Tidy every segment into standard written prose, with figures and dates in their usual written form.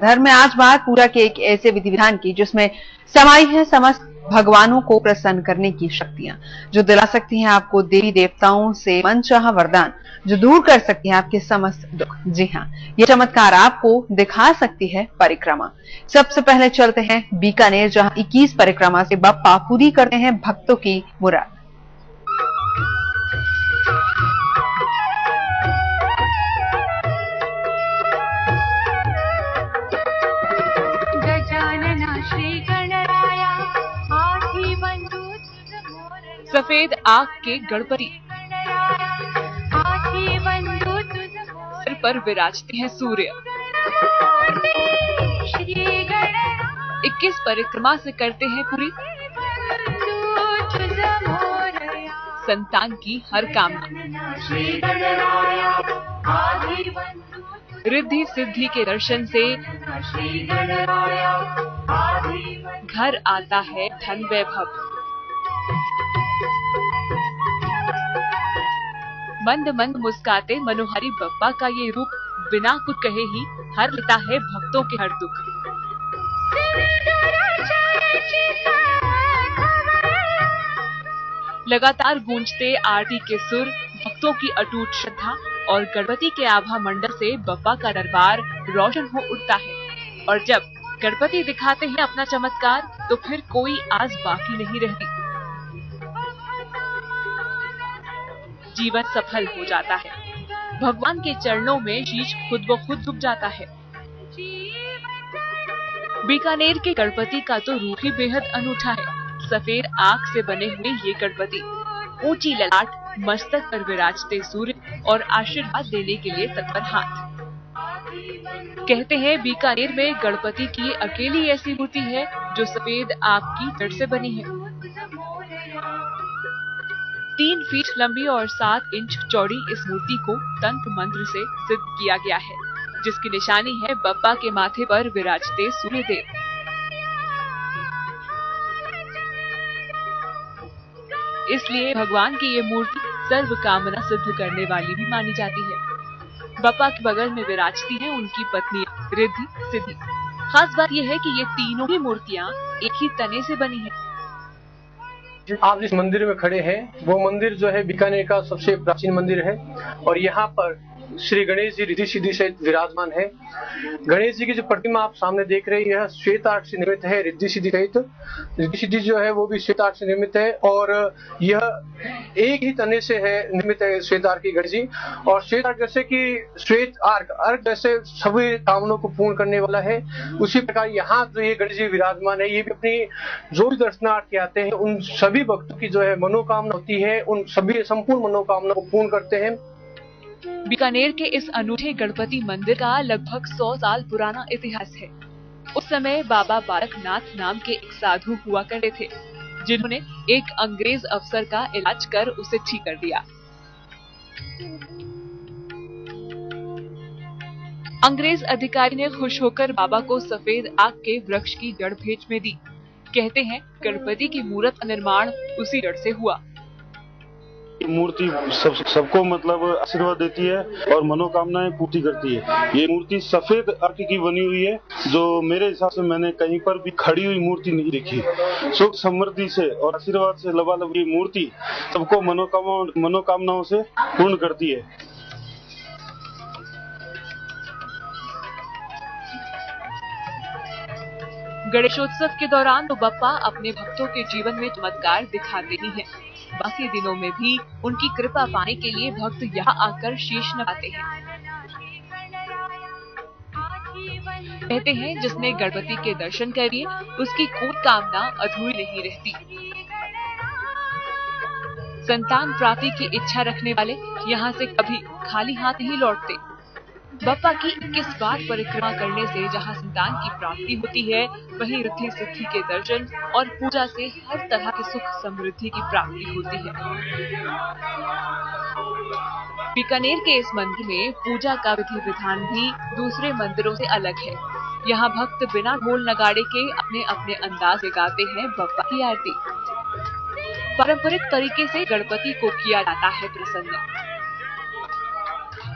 धर्म में आज बात पूजा के एक ऐसे विधि विधान की जिसमें समाई है समस्त भगवानों को प्रसन्न करने की शक्तियां, जो दिला सकती हैं आपको देवी देवताओं से मनचाहा वरदान, जो दूर कर सकती है आपके समस्त दुख। जी हाँ, ये चमत्कार आपको दिखा सकती है परिक्रमा। सबसे पहले चलते हैं बीकानेर, जहां 21 परिक्रमा से बप्पा पूरी करते हैं भक्तों की मुराद। सफेद आग के गणपति सिर पर विराजते हैं सूर्य। 21 परिक्रमा से करते हैं पूरी संतान की हर कामना। रिद्धि सिद्धि के दर्शन से घर आता है धन वैभव। मंद मंद मुस्काते मनोहरी बप्पा का ये रूप बिना कुछ कहे ही हर लेता है भक्तों के हर दुख। लगातार गूंजते आरती के सुर, भक्तों की अटूट श्रद्धा और गणपति के आभा मंडल से बप्पा का दरबार रोशन हो उठता है। और जब गणपति दिखाते हैं अपना चमत्कार तो फिर कोई आस बाकी नहीं रहती। जीवन सफल हो जाता है। भगवान के चरणों में शीश खुद ब खुद झुक जाता है। बीकानेर के गणपति का तो रूप ही बेहद अनूठा है। सफेद आग से बने हुए ये गणपति, ऊंची ललाट, मस्तक पर विराजते सूर्य और आशीर्वाद देने के लिए तत्पर हाथ। कहते हैं बीकानेर में गणपति की अकेली ऐसी मूर्ति है जो सफेद आग की जड़ से बनी है। 3 फीट लंबी और 7 इंच चौड़ी इस मूर्ति को तंत्र मंत्र से सिद्ध किया गया है, जिसकी निशानी है बप्पा के माथे पर विराजते सूर्यदेव। इसलिए भगवान की ये मूर्ति सर्व कामना सिद्ध करने वाली भी मानी जाती है। बप्पा के बगल में विराजती हैं उनकी पत्नी रिद्धि सिद्धि। खास बात यह है कि ये तीनों ही मूर्तियां एक ही तने से बनी है। आप जिस मंदिर में खड़े हैं वो मंदिर जो है बीकानेर का सबसे प्राचीन मंदिर है और यहाँ पर श्री गणेश जी रिद्धि सिद्धि सहित विराजमान है। गणेश जी की जो प्रतिमा आप सामने देख रही है श्वेत आर्ट से निर्मित है। रिद्धि सिद्धि सहित रिद्धि सिद्धि जो है वो भी श्वेत आर्ट से निर्मित है और यह एक ही तने से है निर्मित है श्वेत आर्ट की गणेश जी। और श्वेत आर्ट जैसे कि श्वेत अर्क जैसे सभी कामनों को पूर्ण करने वाला है, उसी प्रकार यहाँ जो ये गणेश जी विराजमान है ये भी अपनी जो भी दर्शनार्थी आते हैं उन सभी भक्तों की जो है मनोकामना होती है, उन सभी संपूर्ण मनोकामना को पूर्ण करते हैं। बीकानेर के इस अनूठे गणपति मंदिर का लगभग 100 साल पुराना इतिहास है। उस समय बाबा बालकनाथ नाम के एक साधु हुआ करते थे, जिन्होंने एक अंग्रेज अफसर का इलाज कर उसे ठीक कर दिया। अंग्रेज अधिकारी ने खुश होकर बाबा को सफेद आग के वृक्ष की जड़ भेंट में दी। कहते हैं गणपति की मूर्त का निर्माण उसी जड़ से हुआ। मूर्ति सबको मतलब आशीर्वाद देती है और मनोकामनाएं पूर्ति करती है। ये मूर्ति सफेद अर्क की बनी हुई है, जो मेरे हिसाब से मैंने कहीं पर भी खड़ी हुई मूर्ति नहीं देखी। सुख समृद्धि से और आशीर्वाद से लबालब ये मूर्ति सबको मनोकामनाओं से पूर्ण करती है। गणेशोत्सव के दौरान तो बप्पा अपने भक्तों के जीवन में चमत्कार दिखाते ही हैं। बाकी दिनों में भी उनकी कृपा पाने के लिए भक्त यहाँ आकर शीश नवाते हैं। कहते हैं जिसने गणपति के दर्शन कर लिए उसकी कोई कामना अधूरी नहीं रहती। संतान प्राप्ति की इच्छा रखने वाले यहाँ से कभी खाली हाथ नहीं लौटते। बप्पा की 21 बार परिक्रमा करने से जहाँ संतान की प्राप्ति होती है, वहीं रिद्धि सिद्धि के दर्शन और पूजा से हर तरह की सुख समृद्धि की प्राप्ति होती है। बीकानेर के इस मंदिर में पूजा का विधि विधान भी दूसरे मंदिरों से अलग है। यहाँ भक्त बिना ढोल नगाड़े के अपने अपने अंदाज से गाते हैं बप्पा की आरती। पारंपरिक तरीके से गणपति को किया जाता है प्रसन्न।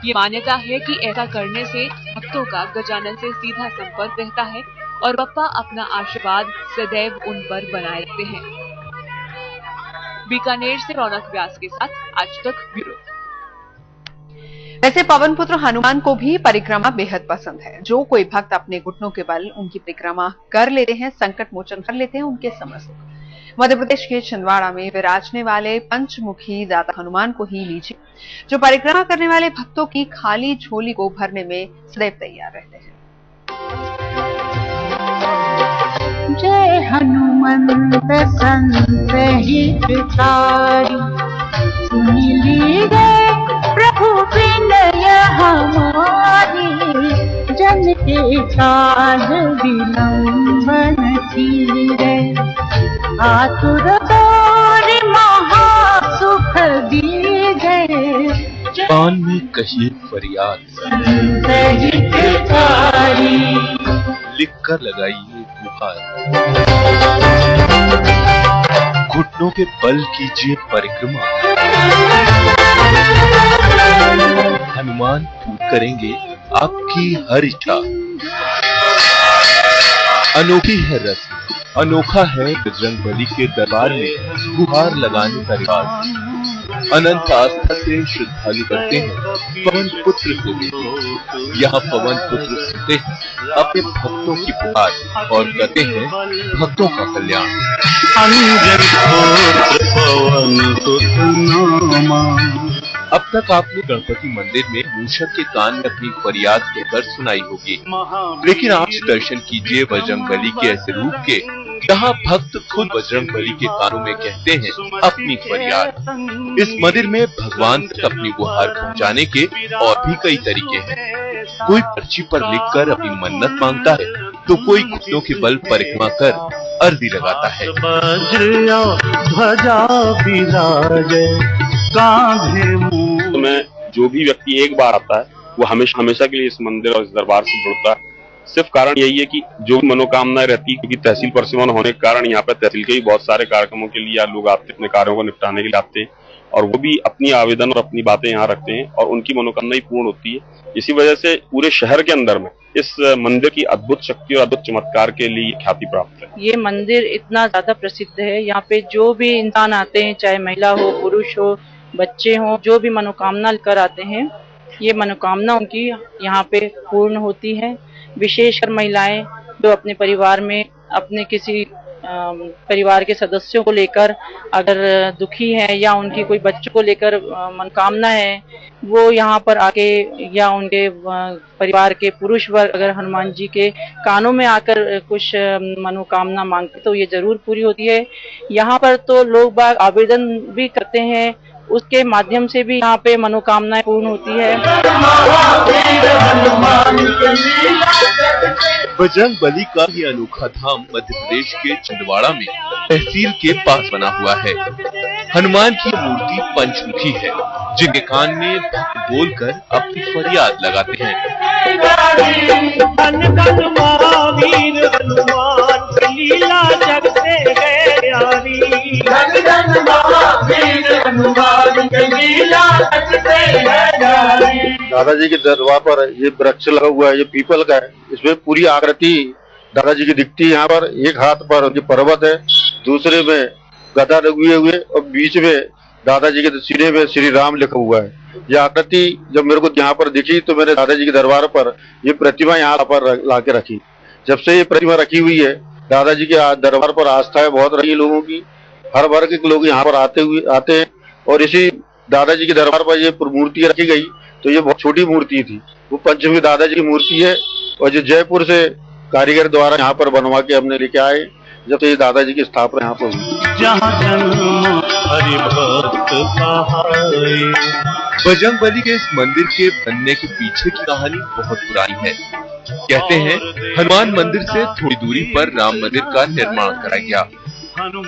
ये मान्यता है कि ऐसा करने से भक्तों का गजानन से सीधा संपर्क रहता है और बप्पा अपना आशीर्वाद सदैव उन पर बनाए रखते हैं। बीकानेर से रौनक व्यास के साथ आज तक ब्यूरो। वैसे पवन पुत्र हनुमान को भी परिक्रमा बेहद पसंद है। जो कोई भक्त अपने घुटनों के बल उनकी परिक्रमा कर लेते हैं, संकट मोचन कर लेते हैं उनके समस्त। मध्य प्रदेश के छिंदवाड़ा में विराजने वाले पंचमुखी दाता हनुमान को ही लीजिए, जो परिक्रमा करने वाले भक्तों की खाली झोली को भरने में सदैव तैयार रहते हैं। जय हनुमंत संत हितकारी, सुन लीजिए प्रभु विनय हमारी, जन के काज विलंबन चीरे, आतुर तोरि महासुख दीजे। पान में कही फरियाद लिख कर लगाइए गुहार, घुटनों के बल कीजिए परिक्रमा, हनुमान पूर्ण करेंगे आपकी हर इच्छा। अनोखी है रस्म, अनोखा है बजरंगबली के दरबार में गुहार लगाने का रिवाज। अनंत आस्था से श्रद्धालु करते हैं पवन पुत्र से भी। यहाँ पवन पुत्र सुनते हैं अपने भक्तों की पुकार और करते हैं भक्तों का कल्याण। अब तक आपने गणपति मंदिर में मूषक के कान में अपनी फरियाद कहकर सुनाई होगी, लेकिन आज दर्शन कीजिए बजरंगबली के ऐसे रूप के, जहाँ भक्त खुद बजरंगबली के कानों में कहते हैं अपनी फरियाद। इस मंदिर में भगवान तक अपनी गुहार पहुँचाने के और भी कई तरीके हैं। कोई पर्ची पर लिखकर अपनी मन्नत मांगता है, तो कोई घुटनों के बल परिक्रमा कर अर्जी लगाता है। तो मैं जो भी व्यक्ति एक बार आता है वो हमेशा के लिए इस मंदिर और इस दरबार से जुड़ता है। सिर्फ कारण यही है कि जो मनोकामनाएं रहती है, क्योंकि तहसील परसिवन होने के कारण यहाँ पर तहसील के भी बहुत सारे कार्यक्रमों के लिए लोग आते हैं, अपने कार्यों को निपटाने के लिए आते हैं और वो भी अपनी आवेदन और अपनी बातें यहाँ रखते हैं और उनकी मनोकामनाएं पूर्ण होती है। इसी वजह से पूरे शहर के अंदर में इस मंदिर की अद्भुत शक्ति और अद्भुत चमत्कार के लिए ख्याति प्राप्त है। ये मंदिर इतना ज्यादा प्रसिद्ध है, यहाँ पे जो भी इंसान आते हैं, चाहे महिला हो, पुरुष हो, बच्चे हों, जो भी मनोकामना लेकर आते हैं, ये मनोकामना उनकी यहाँ पे पूर्ण होती है। विशेषकर महिलाएं जो अपने परिवार में अपने किसी परिवार के सदस्यों को लेकर अगर दुखी है या उनकी कोई बच्चों को लेकर मनोकामना है, वो यहाँ पर आके या उनके परिवार के पुरुष वर्ग अगर हनुमान जी के कानों में आकर कुछ मनोकामना मांगते तो ये जरूर पूरी होती है। यहाँ पर तो लोग बाग आवेदन भी करते हैं, उसके माध्यम से भी यहाँ पे मनोकामनाएं पूर्ण होती है। बजरंगबली का ये अनोखा धाम मध्य प्रदेश के छिंदवाड़ा में तहसील के पास बना हुआ है। हनुमान की मूर्ति पंचमुखी है, जिनके कान में भक्त बोलकर अपनी फरियाद लगाते हैं। दादाजी के दरबार पर ये वृक्ष लगा हुआ है, ये पीपल का है। इसमें पूरी आकृति दादाजी की दिखती है। यहाँ पर एक हाथ पर उनकी पर्वत है, दूसरे में गदा लगे हुए और बीच में दादाजी के सीने में श्री राम लिखा हुआ है। यह आकृति जब मेरे को यहाँ पर दिखी तो मैंने दादाजी के दरबार पर ये प्रतिमा यहाँ पर ला के रखी। जब से ये प्रतिमा रखी हुई है, दादाजी के दरबार पर आस्था बहुत रही लोगों की। हर वर्ग के लोग यहाँ पर आते हैं और इसी दादाजी के दरबार पर ये मूर्ति रखी गई तो ये बहुत छोटी मूर्ति थी। वो पंचमुखी दादाजी की मूर्ति है और जो जयपुर से कारीगर द्वारा यहाँ पर बनवा के हमने लेके आए, जब से ये दादाजी की स्थापना यहाँ पर हुई। बजरंगबली के इस मंदिर के बनने के पीछे की कहानी बहुत पुरानी है। कहते हैं हनुमान मंदिर से थोड़ी दूरी पर राम मंदिर का निर्माण कराया गया।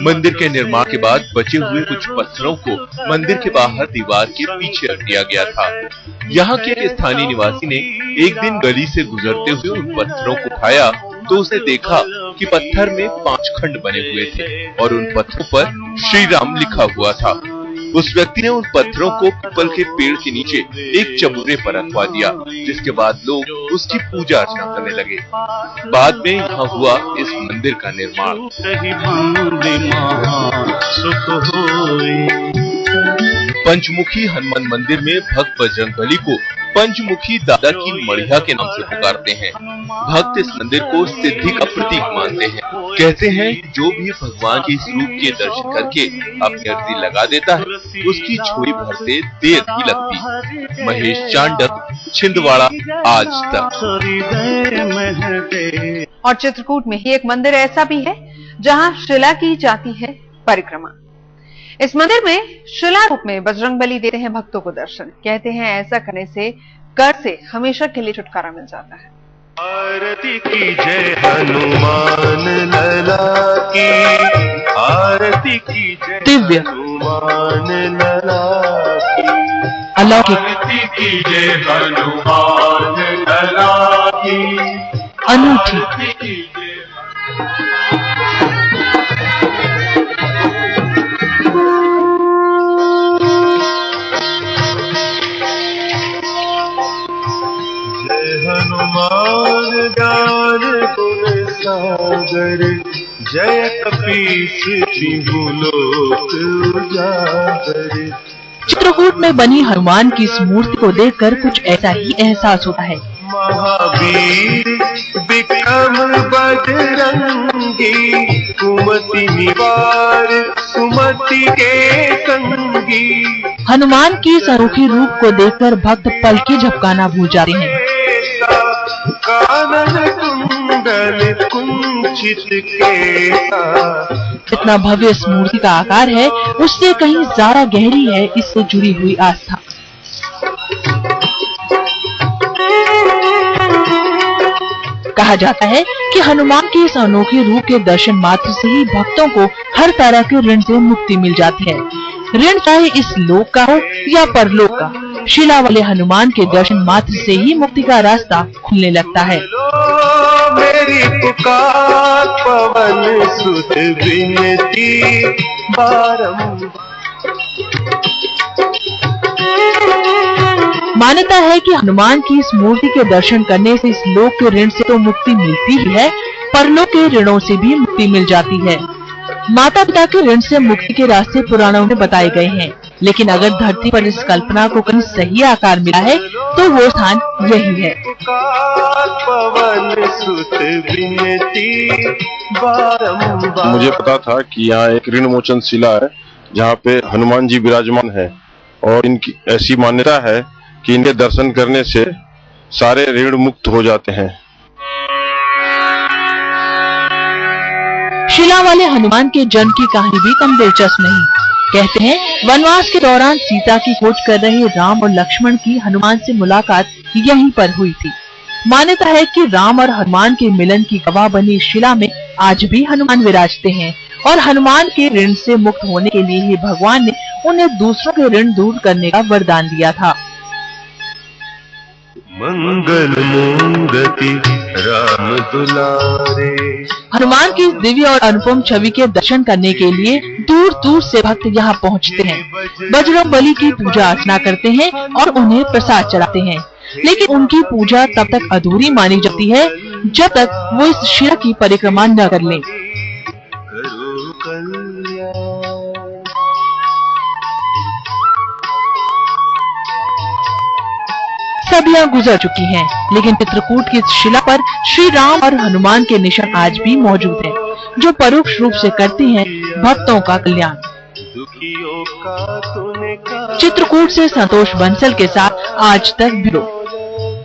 मंदिर के निर्माण के बाद बचे हुए कुछ पत्थरों को मंदिर के बाहर दीवार के पीछे रख दिया गया था। यहाँ के स्थानीय निवासी ने एक दिन गली से गुजरते हुए उन पत्थरों को उठाया तो उसने देखा कि पत्थर में 5 खंड बने हुए थे और उन पत्थरों पर श्री राम लिखा हुआ था। उस व्यक्ति ने उन पत्थरों को पीपल के पेड़ के नीचे एक चबूतरे पर रखवा दिया, जिसके बाद लोग उसकी पूजा अर्चना करने लगे। बाद में यहाँ हुआ इस मंदिर का निर्माण। पंचमुखी हनुमान मंदिर में भक्त बजरंगबली को पंचमुखी दादा की मड़िया के नाम से पुकारते हैं। भक्त इस मंदिर को सिद्धि का प्रतीक मानते हैं। कहते हैं जो भी भगवान के स्वरूप के दर्शन करके अपनी अर्जी लगा देता है, उसकी झोली भर से देर नहीं लगती। महेश चांडक, छिंदवाड़ा, आज तक। और चित्रकूट में ही एक मंदिर ऐसा भी है जहां शिला की जाती है परिक्रमा। इस मंदिर में शिला रूप में बजरंगबली देते हैं भक्तों को दर्शन। कहते हैं ऐसा करने से कर से हमेशा के लिए छुटकारा मिल जाता है। आरती की जय हनुमान लला की, आरती की जय दिव्य हनुमान लला की, अलौकिक आरती की जय हनुमान लला की, अनूठी आरती की जय। हनुमान ज्ञान गुण सागर, जय कपीस तिहु लोक उजागर। चित्रकूट में बनी हनुमान की इस मूर्ति को देखकर कुछ ऐसा ही एहसास होता है। महावीर विक्रम बजरंगी, कुमति निवार सुमति के संगी। हनुमान की इस अनोखे रूप को देखकर भक्त पल के झपकाना भूल जाते हैं। कानन कुंडल कुंचित केसा। जितना भव्य इस मूर्ति का आकार है, उससे कहीं ज्यादा गहरी है इससे जुड़ी हुई आस्था। कहा जाता है कि हनुमान के इस अनोखे रूप के दर्शन मात्र से ही भक्तों को हर तरह के ऋण से मुक्ति मिल जाती है। ऋण चाहे इस लोक का हो या परलोक का, शिला वाले हनुमान के दर्शन मात्र से ही मुक्ति का रास्ता खुलने लगता है। मेरी पुकार पवन सुत विनती बारंबार। मान्यता है कि हनुमान की इस मूर्ति के दर्शन करने से इस लोक के ऋण से तो मुक्ति मिलती ही है, परलोक के ऋणों से भी मुक्ति मिल जाती है। माता पिता के ऋण से मुक्ति के रास्ते पुराणों में बताए गए हैं, लेकिन अगर धरती पर इस कल्पना को कहीं सही आकार मिला है तो वो स्थान यही है। मुझे पता था कि यहाँ एक ऋण मोचन शिला है जहाँ पे हनुमान जी विराजमान है, और इनकी ऐसी मान्यता है कि इनके दर्शन करने से सारे ऋण मुक्त हो जाते हैं। शिला वाले हनुमान के जन्म की कहानी भी कम दिलचस्प नहीं। कहते हैं वनवास के दौरान सीता की खोज कर रहे राम और लक्ष्मण की हनुमान से मुलाकात यहीं पर हुई थी। मान्यता है कि राम और हनुमान के मिलन की गवाह बनी शिला में आज भी हनुमान विराजते हैं, और हनुमान के ऋण से मुक्त होने के लिए ही भगवान ने उन्हें दूसरों के ऋण दूर करने का वरदान दिया था। मंगल मूर्ति राम दुलारे। हनुमान की इस दिव्य और अनुपम छवि के दर्शन करने के लिए दूर दूर से भक्त यहाँ पहुँचते हैं, बजरंगबली की पूजा अर्चना करते हैं और उन्हें प्रसाद चढ़ाते हैं। लेकिन उनकी पूजा तब तक अधूरी मानी जाती है जब तक वो इस शिला की परिक्रमा न कर लें। सदियां गुजर चुकी हैं, लेकिन चित्रकूट की इस शिला पर श्री राम और हनुमान के निशान आज भी मौजूद हैं, जो परोक्ष रूप से करते हैं भक्तों का कल्याण। चित्रकूट से संतोष बंसल के साथ आज तक ब्यूरो।